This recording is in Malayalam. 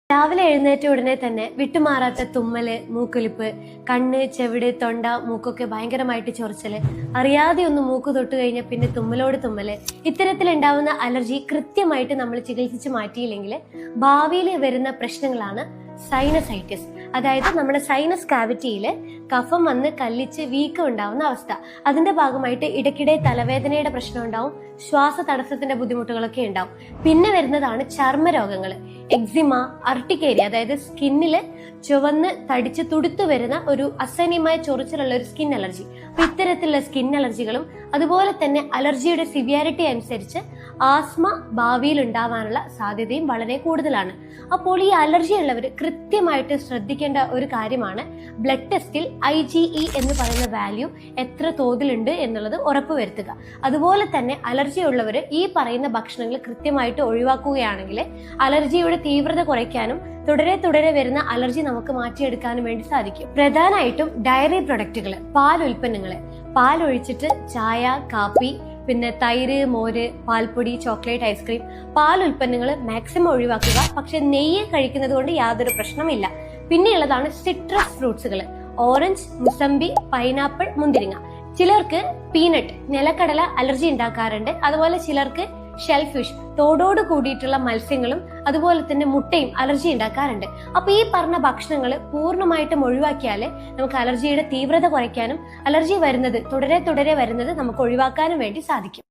രാവിലെ എഴുന്നേറ്റ ഉടനെ തന്നെ വിട്ടുമാറാത്ത തുമ്മല്, മൂക്കൊലിപ്പ്, കണ്ണ്, ചെവിട്, തൊണ്ട, മൂക്കൊക്കെ ഭയങ്കരമായിട്ട് ചൊറിച്ചല്, അറിയാതെ ഒന്ന് മൂക്ക് തൊട്ട് കഴിഞ്ഞാൽ പിന്നെ തുമ്മലോട് തുമ്മല്, ഇത്തരത്തിലുണ്ടാവുന്ന അലർജി കൃത്യമായിട്ട് നമ്മൾ ചികിത്സിച്ച് മാറ്റിയില്ലെങ്കിൽ ഭാവിയിൽ വരുന്ന പ്രശ്നങ്ങളാണ് സൈനസൈറ്റിസ്. അതായത് നമ്മുടെ സൈനസ് കാവിറ്റിയിൽ കഫം വന്ന് കല്ലിച്ച് വീക്കം ഉണ്ടാവുന്ന അവസ്ഥ. അതിന്റെ ഭാഗമായിട്ട് ഇടയ്ക്കിടെ തലവേദനയുടെ പ്രശ്നം ഉണ്ടാവും, ശ്വാസ തടസ്സത്തിന്റെ ബുദ്ധിമുട്ടുകളൊക്കെ ഉണ്ടാവും. പിന്നെ വരുന്നതാണ് ചർമ്മരോഗങ്ങൾ, എക്സിമ, അർട്ടിക്കേരിയ, അതായത് സ്കിന്നില് ചുവന്ന് തടിച്ച് തുടുത്തു വരുന്ന ഒരു അസഹനീയമായ ചൊറിച്ചിലുള്ള ഒരു സ്കിൻ അലർജി. അപ്പൊ ഇത്തരത്തിലുള്ള സ്കിൻ അലർജികളും അതുപോലെ തന്നെ അലർജിയുടെ സിവിയാരിറ്റി അനുസരിച്ച് ആസ്മ ഭാവിയിൽ ഉണ്ടാവാനുള്ള സാധ്യതയും വളരെ കൂടുതലാണ്. അപ്പോൾ ഈ അലർജി ഉള്ളവർ കൃത്യമായിട്ട് ശ്രദ്ധിക്കേണ്ട ഒരു കാര്യമാണ് ബ്ലഡ് ടെസ്റ്റിൽ IgE എന്ന് പറയുന്ന വാല്യൂ എത്ര തോതിലുണ്ട് എന്നുള്ളത് ഉറപ്പുവരുത്തുക. അതുപോലെ തന്നെ അലർജി ഉള്ളവർ ഈ പറയുന്ന ഭക്ഷണങ്ങൾ കൃത്യമായിട്ട് ഒഴിവാക്കുകയാണെങ്കിൽ അലർജിയുടെ തീവ്രത കുറയ്ക്കാനും തുടരെ വരുന്ന അലർജി നമുക്ക് മാറ്റിയെടുക്കാനും വേണ്ടി സാധിക്കും. പ്രധാനമായിട്ടും ഡയറി പ്രൊഡക്റ്റുകൾ, പാൽ ഉൽപ്പന്നങ്ങള്, പാൽ ഒഴിച്ചിട്ട് ചായ, കാപ്പി, പിന്നെ തൈര്, മോര്, പാൽപ്പൊടി, ചോക്ലേറ്റ്, ഐസ്ക്രീം, പാൽ ഉൽപ്പന്നങ്ങൾ മാക്സിമം ഒഴിവാക്കുക. പക്ഷെ നെയ്യ് കഴിക്കുന്നത് കൊണ്ട് യാതൊരു പ്രശ്നമില്ല. പിന്നെയുള്ളതാണ് സിട്രസ് ഫ്രൂട്ട്സുകൾ, ഓറഞ്ച്, മുസമ്പി, പൈനാപ്പിൾ, മുന്തിരിങ്ങ. ചിലർക്ക് പീനട്ട്, നിലക്കടല അലർജി ഉണ്ടാക്കാറുണ്ട്. അതുപോലെ ചിലർക്ക് ഷെൽഫിഷ്, തോടോട് കൂടിയിട്ടുള്ള മത്സ്യങ്ങളും അതുപോലെ തന്നെ മുട്ടയും അലർജി ഉണ്ടാക്കാറുണ്ട്. അപ്പൊ ഈ പറഞ്ഞ ഭക്ഷണങ്ങൾ പൂർണ്ണമായിട്ടും ഒഴിവാക്കിയാല് നമുക്ക് അലർജിയുടെ തീവ്രത കുറയ്ക്കാനും അലർജി വരുന്നത് തുടരെ വരുന്നത് നമുക്ക് ഒഴിവാക്കാനും വേണ്ടി സാധിക്കും.